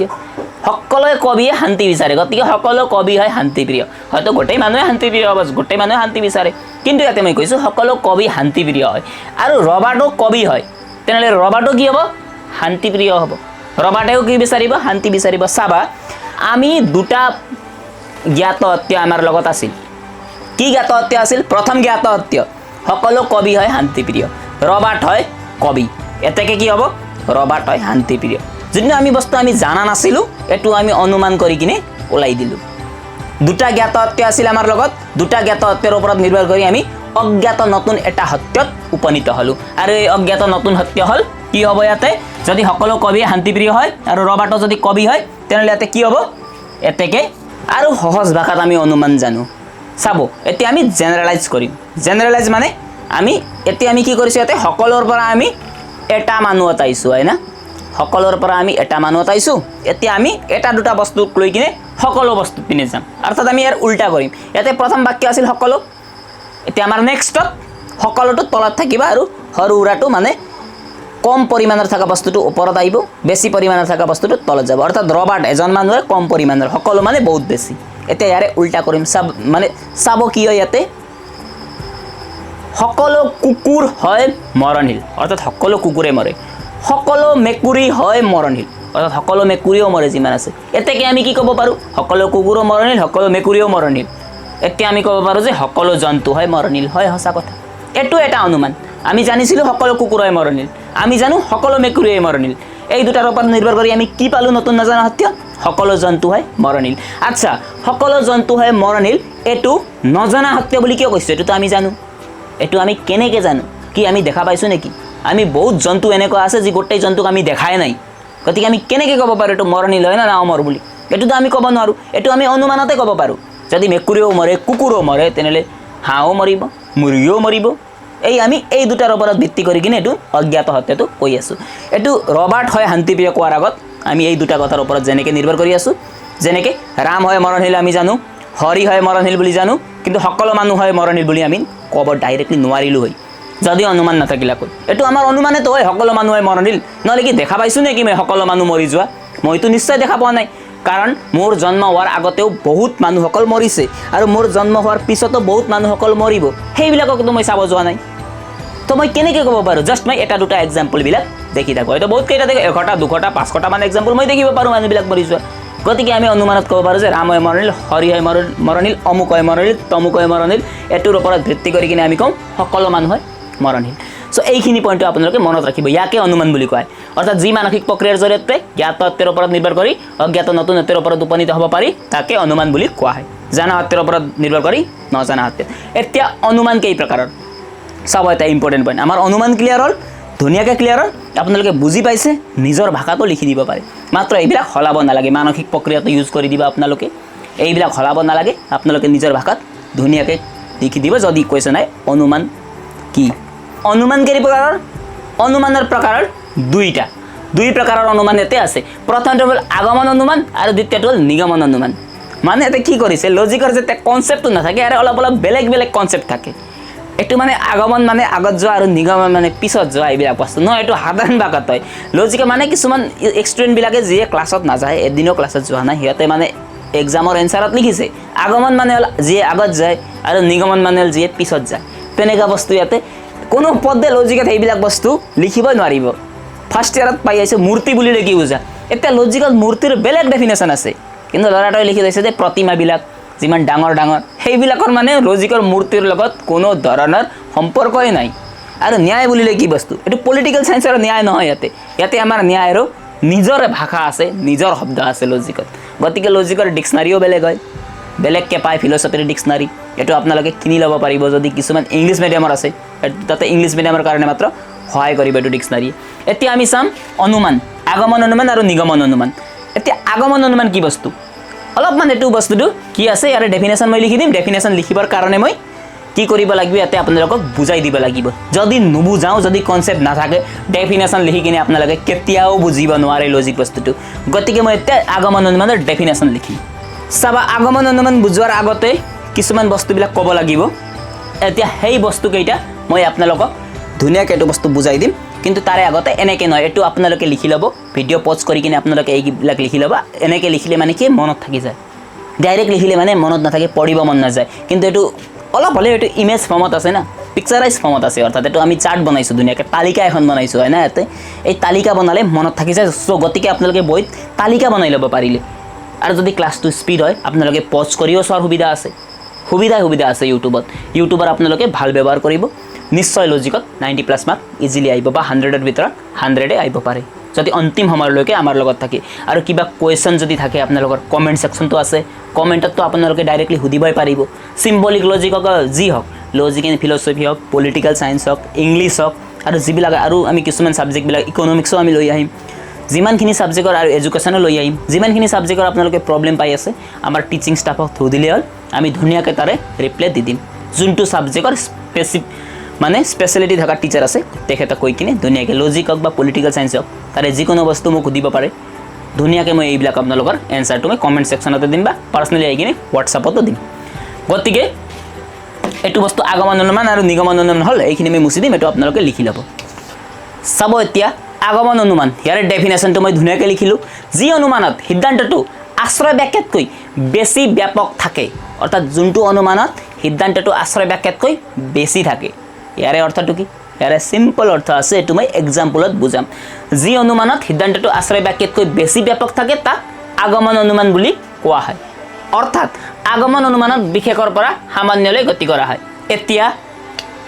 সকলো কবিয়ে শান্তি বিচাৰে গতিকে সকলো কবি হয় শান্তিপ্ৰিয় হয়তো গোটেই মানুহে শান্তিপ্ৰিয় হ'ব গোটেই মানুহে শান্তি বিচাৰে কিন্তু ইয়াতে মই কৈছো সকলো কবি শান্তিপ্ৰিয় হয় আৰু ৰবাৰ্টো কবি হয় তেনেহলে ৰবাৰ্টো কি হ'ব শান্তিপ্ৰিয় হ'ব ৰবাৰ্টেও কি বিচাৰিব শান্তি বিচাৰিব চাবা আমি দুটা জ্ঞাত সত্য আমাৰ লগত আছিল কি জ্ঞাত সত্য আছিল প্ৰথম জ্ঞাত সত্য সকলো কবি হয় শান্তিপ্ৰিয় ৰবাৰ্ট হয় কবি এতেকে কি হ'ব ৰবাৰ্ট হয় শান্তিপ্ৰিয় যদি আমি বস্তু আমি জানা নাছিলো এটো আমি অনুমান কৰি কিনে ওলাই দিলো দুটা জ্ঞাত সত্য আছিল আমাৰ লগত দুটা জ্ঞাত সত্যৰ ওপৰত নিৰ্ভৰ কৰি আমি অজ্ঞাত নতুন এটা সত্যত উপনীত হলো আৰু এই অজ্ঞাত নতুন সত্য হল কি হ'ব ইয়াতে যদি সকলো কবি শান্তিপ্ৰিয় হয় আৰু ৰবাৰ্টো যদি কবি হয় তেনেহলে ইয়াতে কি হ'ব এতেকে আৰু সহজ ভাষাত আমি অনুমান জানো চাব এতিয়া আমি জেনাৰেলাইজ কৰিম জেনাৰেলাইজ মানে আমি এতিয়া আমি কি কৰিছো ইয়াতে সকলোৰ পৰা আমি এটা মানুহ আইছো হয় না সকলোৰ পৰা আমি এটা মানুহ আইছোঁ এতিয়া আমি এটা দুটা বস্তুক লৈ কিনে সকলো বস্তু পিনে যাম অৰ্থাৎ আমি ইয়াৰ উল্টা কৰিম ইয়াতে প্ৰথম বাক্য আছিল সকলো এতিয়া আমাৰ নেক্সটত সকলোটো তলত থাকিব আৰু সৰু উৰাটো মানে কম পৰিমাণৰ থকা বস্তুটো ওপৰত আহিব বেছি পৰিমাণৰ থকা বস্তুটো তলত যাব অৰ্থাৎ ৰবাৰ্ট এজন মানুহে কম পৰিমাণৰ সকলো মানে বহুত বেছি এতিয়া ইয়াৰে উল্টা কৰিম মানে চাব কি হয় ইয়াতে সকলো কুকুৰ হয় মৰণশীল অৰ্থাৎ সকলো কুকুৰে মৰে সকলো মেকুৰী হয় মৰণশীল অৰ্থাৎ সকলো মেকুৰীও মৰে যিমান আছে এতেকে আমি কি ক'ব পাৰোঁ সকলো কুকুৰো মৰণশীল সকলো মেকুৰীও মৰণশীল এতিয়া আমি ক'ব পাৰোঁ যে সকলো জন্তু হয় মৰণশীল হয় সঁচা কথা এইটো এটা অনুমান আমি জানিছিলোঁ সকলো কুকুৰ হয় মৰণশীল আমি জানো সকলো মেকুৰী হয় মৰণশীল এই দুটাৰ ওপৰত নিৰ্ভৰ কৰি আমি কি পালোঁ নতুন নজনা সত্য সকলো জন্তু হয় মৰণশীল আচ্ছা সকলো জন্তু হয় মৰণশীল এইটো নজনা সত্য বুলি কিয় কৈছোঁ এইটোতো আমি জানো এইটো আমি কেনেকৈ জানো কি আমি দেখা পাইছোঁ নেকি আমি বহুত জন্তু এনেকুৱা আছে যি গোটেই জন্তুক আমি দেখাই নাই গতিকে আমি কেনেকৈ ক'ব পাৰোঁ এইটো মৰণশীল হয় না অমৰ বুলি এইটোতো আমি ক'ব নোৱাৰোঁ এইটো আমি অনুমানতে ক'ব পাৰোঁ যদি মেকুৰীও মৰে কুকুৰো মৰে তেনেহ'লে হাঁহো মৰিব মুৰ্গীও মৰিব আমি এই দুটাৰ ওপৰত ভিত্তি কৰি কিনে এইটো অজ্ঞাত সত্যটো কৈ আছোঁ এইটো ৰবাৰ্ট হয় শান্তিপ্ৰিয় কোৱাৰ আগত আমি এই দুটা কথাৰ ওপৰত যেনেকৈ নিৰ্ভৰ কৰি আছোঁ যেনেকৈ ৰাম হয় মৰণশীল আমি জানো হৰি হয় মৰণশীল বুলি জানো কিন্তু সকলো মানুহ হয় মৰণশীল বুলি আমি ক'ব ডাইৰেক্টলি নোৱাৰিলোঁ হয় যদি অনুমান নাথাকিলাকৈ এইটো আমাৰ অনুমানেতো হয় সকলো মানুহ হয় মৰণশীল নহ'লে কি দেখা পাইছোঁ নেকি মই সকলো মানুহ মৰি যোৱা মইতো নিশ্চয় দেখা পোৱা নাই কাৰণ মোৰ জন্ম হোৱাৰ আগতেও বহুত মানুহসকল মৰিছে আৰু মোৰ জন্ম হোৱাৰ পিছতো বহুত মানুহসকল মৰিব সেইবিলাককতো মই চাব যোৱা নাই তো মই কেনেকৈ ক'ব পাৰোঁ জাষ্ট মই এটা দুটা এক্সাম্পলবিলাক দেখি থাকোঁ হয়তো বহুত কেইটা দেখোঁ 1টা 2টা 5টা মান এক্সাম্পল মই দেখিব পাৰোঁ মানুহবিলাক মৰি যোৱা গতিকে আমি অনুমানত ক'ব পাৰোঁ যে ৰাম হয় মৰণশীল হৰি হয় মৰণশীল অমুক হয় মৰণশীল তমুক হয় মৰণশীল এইটোৰ ওপৰত ভিত্তি কৰি কিনে আমি ক'ম সকলো মানুহ হয় মৰণশীল চ' এইখিনি পইণ্টটো আপোনালোকে মনত ৰাখিব ইয়াকে অনুমান বুলি কয় অৰ্থাৎ যি মানসিক প্ৰক্ৰিয়াৰ জৰিয়তে জ্ঞাত সত্যৰ ওপৰত নিৰ্ভৰ কৰি অজ্ঞাত নতুন সত্যৰ ওপৰত উপনীত হ'ব পাৰি তাকে অনুমান বুলি কোৱা হয় জানা সত্যৰ ওপৰত নিৰ্ভৰ কৰি নজনা সত্য এতিয়া অনুমান কেই প্ৰকাৰৰ চাব এটা ইম্পৰ্টেণ্ট পইণ্ট আমাৰ অনুমান ক্লিয়াৰ হ'ল ধুনীয়াকৈ ক্লিয়াৰ হ'ল আপোনালোকে বুজি পাইছে নিজৰ ভাষাটো লিখি দিব পাৰে মাত্ৰ এইবিলাক সলাব নালাগে মানসিক প্ৰক্ৰিয়াটো ইউজ কৰি দিব আপোনালোকে এইবিলাক সলাব নালাগে আপোনালোকে নিজৰ ভাষাত ধুনীয়াকৈ লিখি দিব যদি কুৱেশ্যন হয় অনুমান কি অনুমান কেই প্ৰকাৰৰ অনুমানৰ প্ৰকাৰৰ দুই প্ৰকাৰৰ অনুমান ইয়াতে আছে প্ৰথমটো হ'ল আগমন অনুমান আৰু দ্বিতীয়টো হ'ল নিগমন অনুমান মানে ইয়াতে কি কৰিছে লজিকৰ যেতিয়া কনচেপ্টটো নাথাকে আৰু অলপ বেলেগ বেলেগ কনচেপ্ট থাকে এইটো মানে আগমন মানে আগত যোৱা আৰু নিগমন মানে পিছত যোৱা এইবিলাক বস্তু নহয় এইটো সাধাৰণ ভাষাত হয় লজিকে মানে কিছুমান ষ্টুডেণ্টবিলাকে যিয়ে ক্লাছত নাযায় এদিনো ক্লাছত যোৱা নাই সিহঁতে মানে এক্সামৰ এনচাৰত লিখিছে আগমন মানে হ'ল যিয়ে আগত যায় আৰু নিগমন মানে হ'ল যিয়ে পিছত যায় তেনেকুৱা বস্তু ইয়াতে কোনো পদে লজিকত সেইবিলাক বস্তু লিখিবই নোৱাৰিব ফাৰ্ষ্ট ইয়াৰত পাই আহিছে মূৰ্তি বুলিলে কি বুজা এতিয়া লজিকত মূৰ্তিৰ বেলেগ ডেফিনেশ্যন আছে কিন্তু ল'ৰাটোৱে লিখি দিছে যে প্ৰতিমাবিলাক যিমান ডাঙৰ সেইবিলাকৰ মানে লজিকৰ মূৰ্তিৰ লগত কোনো ধৰণৰ সম্পৰ্কই নাই আৰু ন্যায় বুলিলে কি বস্তু এইটো পলিটিকেল চায়েন্সৰ ন্যায় নহয় ইয়াতে আমাৰ ন্যায়ৰো নিজৰ ভাষা আছে নিজৰ শব্দ আছে লজিকত গতিকে লজিকৰ ডিক্সনাৰীও বেলেগ হয় বেলেগকৈ পায় ফিলচফিৰ ডিক্সনাৰী এইটো আপোনালোকে কিনি ল'ব পাৰিব যদি কিছুমান ইংলিছ মিডিয়ামৰ আছে তাতে ইংলিছ মিডিয়ামৰ কাৰণে মাত্ৰ সহায় কৰিব এইটো ডিক্সনাৰী এতিয়া আমি চাম অনুমান আগমন অনুমান আৰু নিগমন অনুমান এতিয়া আগমন অনুমান কি বস্তু অলপমান এইটো বস্তুটো কি আছে ইয়াৰে ডেফিনেশ্যন মই লিখি দিম ডেফিনেশ্যন লিখিবৰ কাৰণে মই কি কৰিব লাগিব ইয়াতে আপোনালোকক বুজাই দিব লাগিব যদি নুবুজাওঁ যদি কনচেপ্ট নাথাকে ডেফিনেশ্যন লিখি কিনে আপোনালোকে কেতিয়াও বুজিব নোৱাৰে লজিক বস্তুটো গতিকে মই এতিয়া আগমন অনুমানৰ ডেফিনেশ্যন লিখিম চাবা আগমন অনুমান বুজোৱাৰ আগতে কিছুমান বস্তুবিলাক ক'ব লাগিব এতিয়া সেই বস্তুকেইটা মই আপোনালোকক ধুনীয়াকৈ এইটো বস্তু বুজাই দিম কিন্তু তাৰে আগতে এনেকৈ নহয় এইটো আপোনালোকে লিখি ল'ব ভিডিঅ' পজ কৰি কিনে আপোনালোকে এইবিলাক লিখি ল'ব এনেকৈ লিখিলে মানে কি মনত থাকি যায় ডাইৰেক্ট লিখিলে মানে মনত নাথাকে পঢ়িব মন নাযায় কিন্তু এইটো অলপ হ'লে এইটো ইমেজ ফৰ্মত আছে না পিকচাৰাইজ ফৰ্মত আছে অৰ্থাৎ এইটো আমি চাৰ্ট বনাইছোঁ ধুনীয়াকৈ তালিকা এখন বনাইছোঁ হয় না ইয়াতে এই তালিকা বনালে মনত থাকি যায় চ' গতিকে আপোনালোকে বহীত তালিকা বনাই ল'ব পাৰিলে আৰু যদি ক্লাছটো স্পীড হয় আপোনালোকে পজ কৰিও চোৱাৰ সুবিধা আছে সুবিধা আছে ইউটিউবত আপোনালোকে ভাল ব্যৱহাৰ কৰিব নিশ্চয় লজিকত 90+ মাৰ্ক ইজিলি আহিব বা 100ৰ ভিতৰত 100 আহিব পাৰে যদি অন্তিম সময়লৈকে আমাৰ লগত থাকে আৰু কিবা কুৱেশ্যন যদি থাকে আপোনালোকৰ কমেণ্ট ছেকশ্যনটো আছে কমেণ্টততো আপোনালোকে ডাইৰেক্টলি সুধিবই পাৰিব চিম্বলিক লজিক হওক যি হওক লজিক এণ্ড ফিলচফি হওক পলিটিকেল চায়েন্স হওক ইংলিছ হওক আৰু যিবিলাক আৰু আমি কিছুমান ছাবজেক্টবিলাক ইকনমিক্সো আমি লৈ আহিম যিমানখিনি ছাবজেক্টৰ আৰু এডুকেশ্যনো লৈ আহিম যিমানখিনি ছাবজেক্টৰ আপোনালোকে প্ৰব্লেম পাই আছে আমাৰ টিচিং ষ্টাফক থ্ৰু দিলে হ'ল আমি ধুনীয়াকৈ তাৰে ৰিপ্লাই দি দিম যোনটো ছাবজেক্টৰ মানে স্পেচিয়েলিটি থকা টিচাৰ আছে তেখেতক কৈ কিনে ধুনীয়াকৈ লজিক হওক বা পলিটিকেল চায়েন্স হওক তাৰে যিকোনো বস্তু মোক সুধিব পাৰে ধুনীয়াকৈ মই এইবিলাক আপোনালোকৰ এনচাৰটো মই কমেণ্ট ছেকশ্যনতে দিম বা পাৰ্চনেলি আহি কিনে হোৱাটছআপতো দিম গতিকে এইটো বস্তু আগমন অনুমান আৰু নিগমন অনুমান হ'ল এইখিনি মই মুছি দিম এইটো আপোনালোকে লিখি ল'ব চাব এতিয়া আগমন অনুমান ইয়াৰ ডেফিনেশ্যনটো মই ধুনীয়াকৈ লিখিলোঁ যি অনুমানত সিদ্ধান্তটো আশ্ৰয় বাক্যতকৈ বেছি ব্যাপক থাকে অৰ্থাৎ যোনটো অনুমানত সিদ্ধান্তটো আশ্ৰয় বাক্যতকৈ বেছি থাকে ইয়াৰে অৰ্থটো কি ইয়াৰে সিম্পল অৰ্থ আছে এইটো মই এক্সাম্পলত বুজাম যি অনুমানত সিদ্ধান্তটো আশ্ৰয় বাক্যতকৈ বেছি ব্যাপক থাকে তাক আগমন অনুমান বুলি কোৱা হয় অৰ্থাৎ আগমন অনুমানত বিশেষৰ পৰা সামান্যলৈ গতি কৰা হয় এতিয়া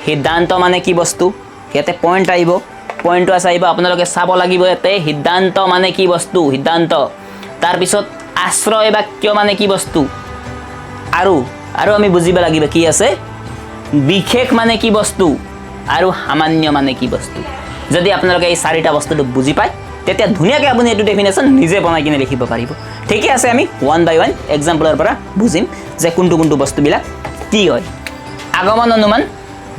সিদ্ধান্ত মানে কি বস্তু ইয়াতে পইণ্ট আহিব পইণ্টটো আছে আহিব আপোনালোকে চাব লাগিব ইয়াতে সিদ্ধান্ত মানে কি বস্তু সিদ্ধান্ত তাৰপিছত আশ্ৰয় বাক্য মানে কি বস্তু আৰু আমি বুজিব লাগিব কি আছে বিশেষ মানে কি বস্তু আৰু সামান্য মানে কি বস্তু যদি আপোনালোকে এই চাৰিটা বস্তুটো বুজি পায় তেতিয়া ধুনীয়াকৈ আপুনি এইটো ডেফিনেশ্যন নিজে বনাই কিনে লিখিব পাৰিব ঠিকে আছে আমি ওৱান বাই ওৱান এক্সাম্পলৰ পৰা বুজিম যে কোনটো বস্তুবিলাক কি হয় আগমন অনুমান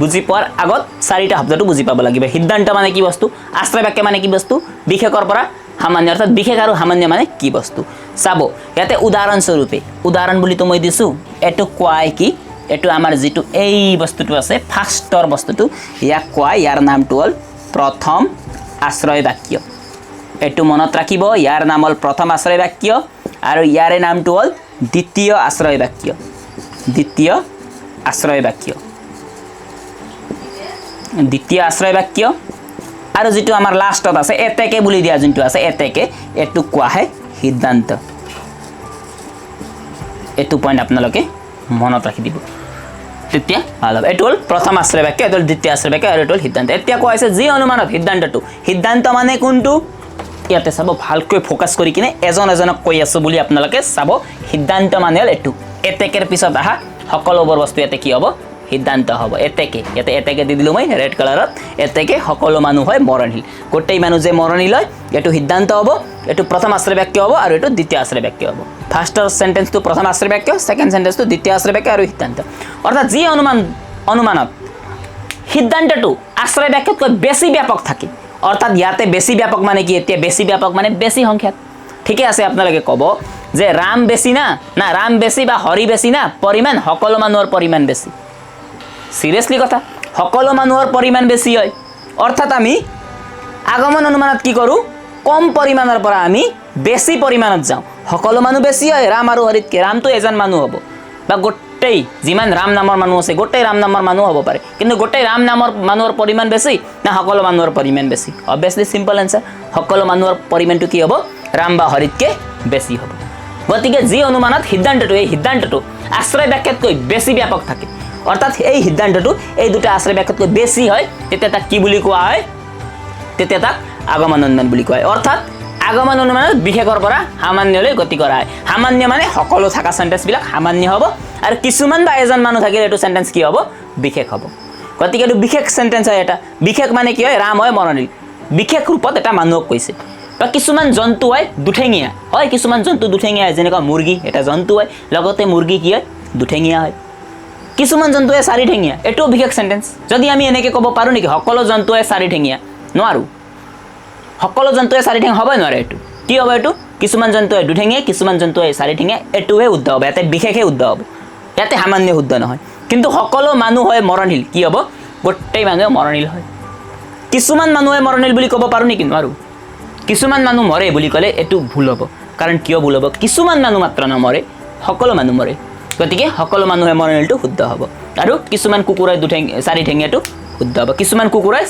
বুজি পোৱাৰ আগত চাৰিটা শব্দটো বুজি পাব লাগিব সিদ্ধান্ত মানে কি বস্তু আশ্ৰয় বাক্য মানে কি বস্তু বিশেষৰ পৰা সামান্য অৰ্থাৎ বিশেষ আৰু সামান্য মানে কি বস্তু চাব ইয়াতে উদাহৰণস্বৰূপে উদাহৰণ বুলিতো মই দিছোঁ এইটো কোৱাই কি এইটো আমাৰ যিটো এই বস্তুটো আছে ফাৰ্ষ্টৰ বস্তুটো ইয়াক কোৱাই ইয়াৰ নামটো হ'ল প্ৰথম আশ্ৰয় বাক্য এইটো মনত ৰাখিব ইয়াৰ নাম হ'ল প্ৰথম আশ্ৰয় বাক্য আৰু ইয়াৰে নামটো হ'ল দ্বিতীয় আশ্ৰয় বাক্য দ্বিতীয় আশ্ৰয় বাক্য আৰু যেটো আমাৰ লাষ্টত আছে এতেকে বুলি দিয়া যোনটো আছে এতেকে এটো কোৱা হয় সিদ্ধান্ত এটো পইণ্ট আপোনালোকে মনত ৰাখি দিব তেতিয়া ভাল হ'ব এটো হ'ল প্ৰথম আশ্ৰয় বাক্য এটো দ্বিতীয় আশ্ৰয় বাক্য আৰু এটো হ'ল সিদ্ধান্ত এতিয়া কোৱা হৈছে যি অনুমানত সিদ্ধান্ত মানে কোনটো ইয়াতে চাব ভালকৈ ফোকাস কৰি কিনে এজনক কৈ আছো বুলি আপোনালোকে চাব সিদ্ধান্ত মানে হ'ল এটো এতেকেৰ পিছত আহা সকলোবোৰ বস্তু ইয়াতে কি হ'ব সিদ্ধান্ত হ'ব এতেকে দি দিলোঁ মই ৰেড কালাৰত এতেকে সকলো মানুহ হয় মৰণশীল গোটেই মানুহ যে মৰণশীল হয় এইটো সিদ্ধান্ত হ'ব এইটো প্ৰথম আশ্ৰয় বাক্য হ'ব আৰু এইটো দ্বিতীয় আশ্ৰয় বাক্য হ'ব ফাৰ্ষ্টৰ সেন্টেন্সটো প্ৰথম আশ্ৰয় বাক্য সেকেন্ড সেন্টেন্সটো দ্বিতীয় আশ্ৰয় বাক্য আৰু সিদ্ধান্ত অৰ্থাৎ যি অনুমানত সিদ্ধান্তটো আশ্ৰয় বাক্যতকৈ বেছি ব্যাপক থাকে অৰ্থাৎ ইয়াতে বেছি ব্যাপক মানে কি এতিয়া বেছি ব্যাপক মানে বেছি সংখ্যাত ঠিকে আছে আপোনালোকে ক'ব যে ৰাম বেছি না ৰাম বেছি বা হৰি বেছি না পৰিমাণ সকলো মানুহৰ পৰিমাণ বেছি সিৰিয়াসলি কথা সকলো মানুহৰ পৰিমাণ বেছি হয় অৰ্থাৎ আমি আগমন অনুমানত কি কৰো কম পৰিমাণৰ পৰা আমি বেছি পৰিমাণত যাওঁ সকলো মানুহ বেছি হয় ৰাম আৰু হৰিতকে ৰামটো এজন মানুহ হ'ব বা গোটেই যিমান ৰাম নামৰ মানুহ আছে গোটেই ৰাম নামৰ মানুহ হ'ব পাৰে কিন্তু গোটেই ৰাম নামৰ মানুহৰ পৰিমাণ বেছি না সকলো মানুহৰ পৰিমাণ বেছি অবভিয়াসলি সিম্পল আনসাৰ সকলো মানুহৰ পৰিমাণটো কি হ'ব ৰাম বা হৰিতকে বেছি হ'ব গতিকে যি অনুমানত সিদ্ধান্তটো আশ্ৰয় বাক্যতকৈ বেছি ব্যাপক থাকে অৰ্থাৎ এই সিদ্ধান্তটো এই দুটা আশ্ৰয় বাক্যতকৈ বেছি হয় তেতিয়া তাক কি বুলি কোৱা হয় তেতিয়া তাক আগমন অনুমান বুলি কোৱা হয় অৰ্থাৎ আগমন অনুমানত বিশেষৰ পৰা সামান্যলৈ গতি কৰা হয় সামান্য মানে সকলো থকা সেন্টেন্স বিলাক সামান্য হ'ব আৰু কিছুমান বা এজন মানুহ থাকিলে এইটো সেন্টেন্স কি হ'ব বিশেষ হ'ব গতিকে এইটো বিশেষ সেন্টেন্স হয় এটা বিশেষ মানে কি হয় ৰাম হয় মৰণশীল বিশেষ ৰূপত এটা মানুহক কৈছে বা কিছুমান জন্তু হয় দুঠেঙীয়া হয় কিছুমান জন্তু দুঠেঙীয়া হয় যেনেকুৱা মুৰ্গী এটা জন্তু হয় লগতে মুৰ্গী কি হয় দুঠেঙীয়া হয় কিছুমান জন্তুৱে চাৰিঠেঙীয়া এটো বিশেষ সেন্টেন্স যদি আমি এনেকৈ ক'ব পাৰো নেকি সকলো জন্তুৱে চাৰিঠেঙীয়া নোৱাৰো সকলো জন্তুৱে চাৰিঠেঙ হ'ব নোৱাৰে এটো কি হ'ব এটো কিছুমান জন্তুৱে দুঠেঙীয়া কিছুমান জন্তুৱে চাৰিঠেঙীয়া এটোহে শুদ্ধ হ'ব ইয়াতে বিশেষে শুদ্ধ হ'ব ইয়াতে সামান্য শুদ্ধ নহয় কিন্তু সকলো মানুহ হয় মৰণশীল কি হ'ব গোটেই মানুহে মৰণশীল হয় কিছুমান মানুহে মৰণশীল বুলি ক'ব পাৰো নেকি নোৱাৰো কিছুমান মানুহ মৰে বুলি ক'লে এটো ভুল হ'ব কাৰণ কিয় ভুল হ'ব কিছুমান মানুহ মাত্ৰ নমৰে সকলো মানুহ মৰে গতিকে সকলো মানুহে মৰণশীলটো শুদ্ধ হ'ব আৰু কিছুমান কুকুৰাই চাৰিঠেঙীয়াটো শুদ্ধ হ'ব কিছুমান কুকুৰাই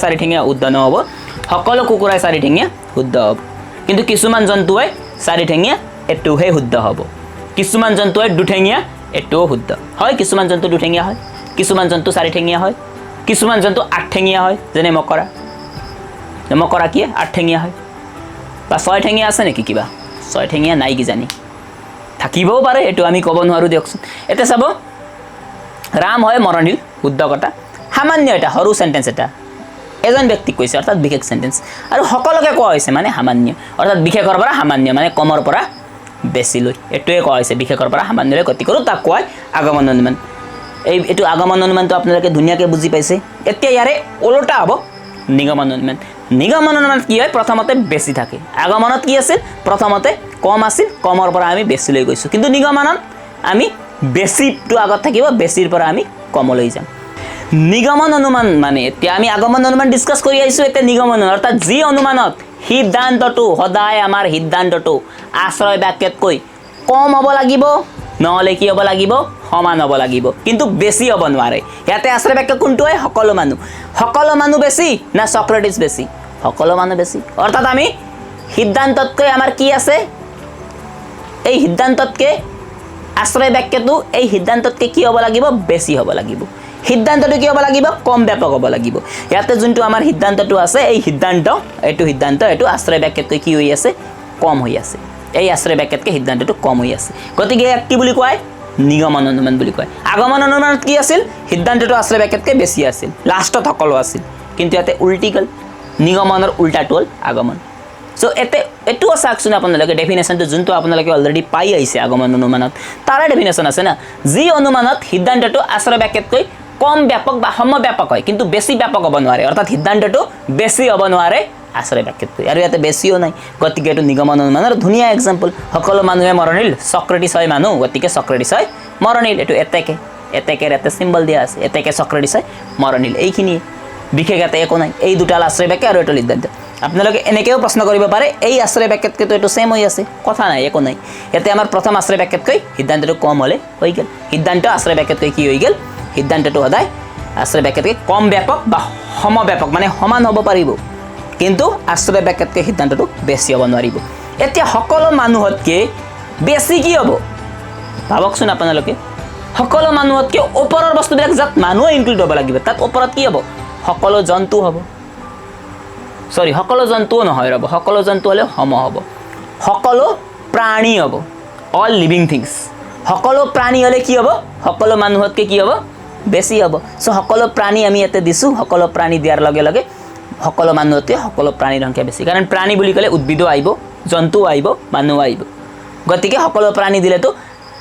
চাৰিঠেঙীয়া শুদ্ধ নহ'ব সকলো কুকুৰাই চাৰিঠেঙীয়া শুদ্ধ হ'ব কিন্তু কিছুমান জন্তুৱে চাৰিঠেঙীয়া এটোহে শুদ্ধ হ'ব কিছুমান জন্তুৱে দুঠেঙীয়া এটোও শুদ্ধ হয় কিছুমান জন্তু দুঠেঙীয়া হয় কিছুমান জন্তু চাৰিঠেঙীয়া হয় কিছুমান জন্তু আঠঠেঙীয়া হয় যেনে মকৰা কি আঠঠেঙীয়া হয় বা ছয়ঠেঙীয়া আছে নেকি কিবা ছয়ঠেঙীয়া নাই কি জানি থাকিবও পাৰে এটো আমি ক'ব নোৱাৰো দিয়কচোন এতিয়া চাব ৰাম হয় মৰণশীল শুদ্ধ কথা সামান্য এটা সৰু সেন্টেন্স এটা এজন ব্যক্তিক কৈছে অৰ্থাৎ বিশেষ সেন্টেন্স আৰু সকলোকে কোৱা হৈছে মানে সামান্য অৰ্থাৎ বিশেষৰ পৰা সামান্য মানে কমৰ পৰা বেছি লৈ এটোৱে কোৱা হৈছে বিশেষৰ পৰা সামান্যলৈ গতি কৰো তাক কোৱা আগমন অনুমান এইটো আগমন অনুমানটো আপোনালোকে ধুনীয়াকৈ বুজি পাইছে। এতিয়া ইয়াৰে ওলোটা হ'ব নিগমন অনুমান। নিগমন অনুমান কি হয়, প্ৰথমতে বেছি থাকে। আগমনত কি আছিল, প্ৰথমতে কম আছিল, কমৰ পৰা আমি বেছিলৈ গৈছোঁ। কিন্তু নিগমনত আমি বেছিটো আগত থাকিব, বেছিৰ পৰা আমি কমলৈ যাম। নিগমন অনুমান মানে এতিয়া আমি আগমন অনুমান ডিছকাছ কৰি আহিছোঁ, এতিয়া নিগমন অনুমান অৰ্থাৎ যি অনুমানত সিদ্ধান্তটো সদায় আমাৰ সিদ্ধান্তটো আশ্ৰয় বাক্যতকৈ কম হ'ব লাগিব, নহ'লে কি হ'ব লাগিব, সমান হ'ব লাগিব, কিন্তু বেছি হ'ব নোৱাৰে। ইয়াতে আশ্ৰয় বাক্য কোনটো হয়, সকলো মানুহ বেছি না চক্ৰেটিছ বেছি, সকলো মানুহ বেছি। অৰ্থাৎ আমি সিদ্ধান্ততকৈ আমাৰ কি আছে, এই সিদ্ধান্ততকৈ আশ্ৰয় বাক্যটো এই সিদ্ধান্ততকৈ কি হ'ব লাগিব, বেছি হ'ব লাগিব। সিদ্ধান্তটো কি হ'ব লাগিব, কম ব্যাপক হ'ব লাগিব। ইয়াতে যোনটো আমাৰ সিদ্ধান্তটো আছে, এই এইটো আশ্ৰয় বাক্যতকৈ কি হৈ আছে, কম হৈ আছে। এই আশ্ৰয় বাক্যতকৈ সিদ্ধান্তটো কম হৈ আছে, গতিকে ইয়াক কি বুলি কয়, নিগমন অনুমান বুলি কয়। আগমন অনুমানত কি আছিল, সিদ্ধান্তটো আশ্ৰয় বাক্যতকৈ বেছি আছিল, লাষ্টত সকলো আছিল। কিন্তু ইয়াতে উল্টি গ'ল, নিগমনৰ উল্টাটো হ'ল আগমন। চ' এইটোও চাওকচোন আপোনালোকে ডেফিনেশ্যনটো যোনটো আপোনালোকে অলৰেডি পাই আহিছে আগমন অনুমানত, তাৰে ডেফিনেশ্যন আছে না, যি অনুমানত সিদ্ধান্তটো আশ্ৰয় বাক্যতকৈ কম ব্যাপক বা সমব্যাপক হয়, কিন্তু বেছি ব্যাপক হ'ব নোৱাৰে, অৰ্থাৎ সিদ্ধান্তটো বেছি হ'ব নোৱাৰে আশ্ৰয় বাক্যতকৈ, আৰু ইয়াতে বেছিও নাই, গতিকে এইটো নিগমন অনুমানৰ ধুনীয়া এক্সাম্পল। সকলো মানুহে মৰণিল, চক্ৰেটিছ হয় মানুহ, গতিকে চক্ৰেটিছ হয় মৰণিল। এইটো এতেকেৰ এটা চিম্বল দিয়া আছে, এতেকে চক্ৰেটিছ হয় মৰণিল, এইখিনিয়ে, বিশেষ ইয়াতে একো নাই। এই দুটা আশ্ৰয় বাক্য আৰু এইটো সিদ্ধান্ত। আপোনালোকে এনেকৈও প্ৰশ্ন কৰিব পাৰে, এই আশ্ৰয় বাক্যতকৈতো এইটো ছেম হৈ আছে, কথা নাই, একো নাই। ইয়াতে আমাৰ প্ৰথম আশ্ৰয় বাক্যতকৈ সিদ্ধান্তটো কম হ'লে হৈ গ'ল। সিদ্ধান্ত আশ্ৰয় বাক্যতকৈ কি হৈ গ'ল, সিদ্ধান্তটো সদায় আশ্ৰয় বাক্যতকৈ কম ব্যাপক বা সমব্যাপক মানে সমান হ'ব পাৰিব, কিন্তু আশ্ৰয় বাক্যতকৈ সিদ্ধান্তটো বেছি হ'ব নোৱাৰিব। এতিয়া সকলো মানুহতকৈ বেছি কি হ'ব, ভাবকচোন আপোনালোকে, সকলো মানুহতকৈ ওপৰৰ বস্তুবিলাক যাত মানুহে ইনক্লুড হ'ব লাগিব, তাত ওপৰত কি হ'ব, সকলো জন্তু হ'ব। সকলো জন্তুও নহয় ৰ'ব, সকলো জন্তু হ'লে সম হ'ব, সকলো প্ৰাণী হ'ব, অল লিভিং থিংছ। সকলো প্ৰাণী হ'লে কি হ'ব, সকলো মানুহতকৈ কি হ'ব, বেছি হ'ব। চ' সকলো প্ৰাণী আমি ইয়াতে দিছোঁ, সকলো প্ৰাণী দিয়াৰ লগে লগে সকলো মানুহতকৈ সকলো প্ৰাণীৰ সংখ্যা বেছি, কাৰণ প্ৰাণী বুলি ক'লে উদ্ভিদো আহিব, জন্তুও আহিব, মানুহো আহিব, গতিকে সকলো প্ৰাণী দিলেতো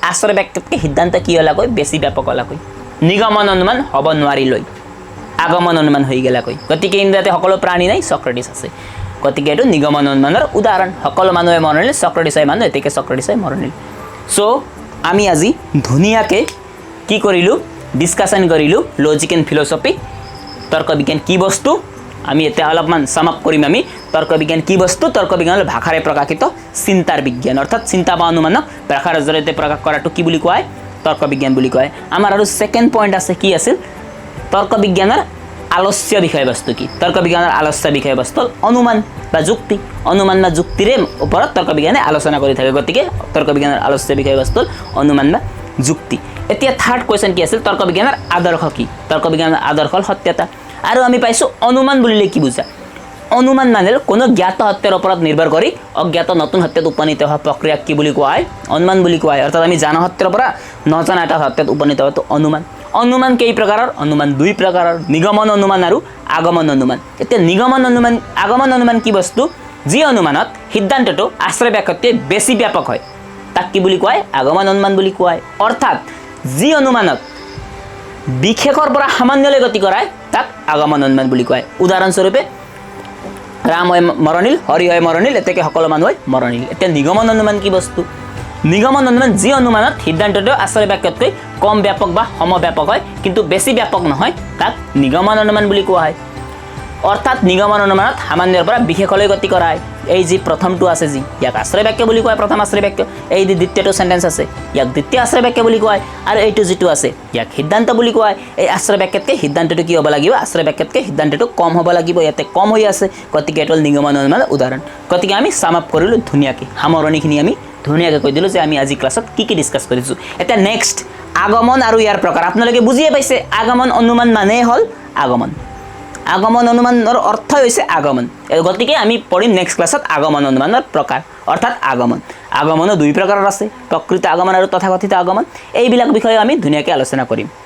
আশ্ৰয় বাক্যতকৈ সিদ্ধান্ত কি হ'লাকৈ, বেছি ব্যাপক হ'লাকৈ, নিগমন অনুমান হ'ব নোৱাৰিলৈ, আগমন অনুমান হৈ গেলাকৈ। গতিকে ইয়াতে সকলো প্ৰাণী নাই, চক্ৰেটিছ আছে, গতিকে এইটো নিগমন অনুমানৰ উদাহৰণ। সকলো মানুহে মৰণিল, চক্ৰেটিছ হয় মানুহ, এতেকে চক্ৰেটিছ হয় মৰণিল। চ' আমি আজি ধুনীয়াকৈ কি কৰিলোঁ, ডিছকাশ্যন কৰিলোঁ লজিক এণ্ড ফিলচফি, তৰ্ক বিজ্ঞান কি বস্তু। আমি এতিয়া অলপমান চাম আপ কৰিম আমি তৰ্ক বিজ্ঞান কি বস্তু। তৰ্ক বিজ্ঞান হ'ল ভাষাৰে প্ৰকাশিত চিন্তাৰ বিজ্ঞান, অৰ্থাৎ চিন্তা বা অনুমানক ভাষাৰ জৰিয়তে প্ৰকাশ কৰাটো কি বুলি কোৱা হয়, তৰ্ক বিজ্ঞান বুলি কয়। আমাৰ আৰু ছেকেণ্ড পইণ্ট আছে, কি আছিল, তৰ্ক বিজ্ঞানৰ আলস্য বিষয়বস্তু কি। তৰ্ক বিজ্ঞানৰ আলস্য বিষয়বস্তু অনুমান বা যুক্তি। অনুমান বা যুক্তিৰে ওপৰত তৰ্ক বিজ্ঞানে আলোচনা কৰি থাকে, গতিকে তৰ্ক বিজ্ঞানৰ আলস্য বিষয়বস্তু অনুমান বা যুক্তি। এতিয়া থাৰ্ড কুৱেশ্যন কি আছিল, তৰ্ক বিজ্ঞানৰ আদৰ্শ কি। তৰ্ক বিজ্ঞানৰ আদৰ্শ হ'ল সত্যতা। আৰু আমি পাইছোঁ অনুমান বুলিলে কি বুজা। অনুমান মানে কোনো জ্ঞাত সত্যৰ ওপৰত নিৰ্ভৰ কৰি অজ্ঞাত নতুন সত্যত উপনীত হোৱা প্ৰক্ৰিয়াক কি বুলি কোৱা হয়, অনুমান বুলি কোৱা হয়। অৰ্থাৎ আমি জানা সত্যৰ পৰা নজনা এটা সত্যত উপনীত হোৱাটো অনুমান। অনুমান কেই প্ৰকাৰৰ, অনুমান দুই প্ৰকাৰৰ, নিগমন অনুমান আৰু আগমন অনুমান। এতিয়া আগমন অনুমান কি বস্তু, যি অনুমানত সিদ্ধান্তটো আশ্ৰয় বাক্যতকৈ বেছি ব্যাপক হয়, তাক কি বুলি কোৱা হয়, আগমন অনুমান বুলি কোৱা হয়। অৰ্থাৎ যি অনুমানত বিশেষৰ পৰা সামান্যলৈ গতি কৰায়, তাক আগমন অনুমান বুলি কোৱা হয়। উদাহৰণস্বৰূপে, ৰাম হয় মৰণিল, হৰি হয় মৰণিল, এতেকে সকলো মানুহ হয় মৰণিল। এতিয়া নিগমন অনুমান কি বস্তু, নিগমন অনুমান যি অনুমানত সিদ্ধান্তটো আশ্ৰয় বাক্যতকৈ কম ব্যাপক বা সমব্যাপক হয়, কিন্তু বেছি ব্যাপক নহয়, তাক নিগমন অনুমান বুলি কোৱা হয়। অৰ্থাৎ নিগমন অনুমানত সামান্যৰ পৰা বিশেষলৈ গতি কৰা হয়। এই যি প্ৰথমটো আছে, যি ইয়াক আশ্ৰয় বাক্য বুলি কয়, প্ৰথম আশ্ৰয় বাক্য। এই যি দ্বিতীয়টো চেণ্টেন্স আছে, ইয়াক দ্বিতীয় আশ্ৰয় বাক্য বুলি কোৱা হয়। আৰু এইটো যিটো আছে, ইয়াক সিদ্ধান্ত বুলি কোৱা হয়। এই আশ্ৰয় বাক্যতকৈ সিদ্ধান্তটো কি হ'ব লাগিব, আশ্ৰয় বাক্যতকৈ সিদ্ধান্তটো কম হ'ব লাগিব, ইয়াতে কম হৈ আছে, গতিকে এইটো হ'ল নিগমন অনুমানৰ উদাহৰণ। গতিকে আমি চাম আপ কৰিলোঁ ধুনীয়াকৈ, সামৰণিখিনি আমি ধুনীয়াকৈ কৈ দিলোঁ যে আমি আজি ক্লাছত কি কি ডিছকাছ কৰিছোঁ। এতিয়া নেক্সট আগমন আৰু ইয়াৰ প্ৰকাৰ। আপোনালোকে বুজিয়ে পাইছে, আগমন অনুমান মানে হ'ল আগমন। আগমন অনুমানৰ অৰ্থই হৈছে আগমন। গতিকে আমি পঢ়িম নেক্সট ক্লাছত আগমন অনুমানৰ প্ৰকাৰ, অৰ্থাৎ আগমন। আগমনো দুই প্ৰকাৰৰ আছে, প্ৰকৃত আগমন আৰু তথাকথিত আগমন। এইবিলাক বিষয়ে আমি ধুনীয়াকৈ আলোচনা কৰিম।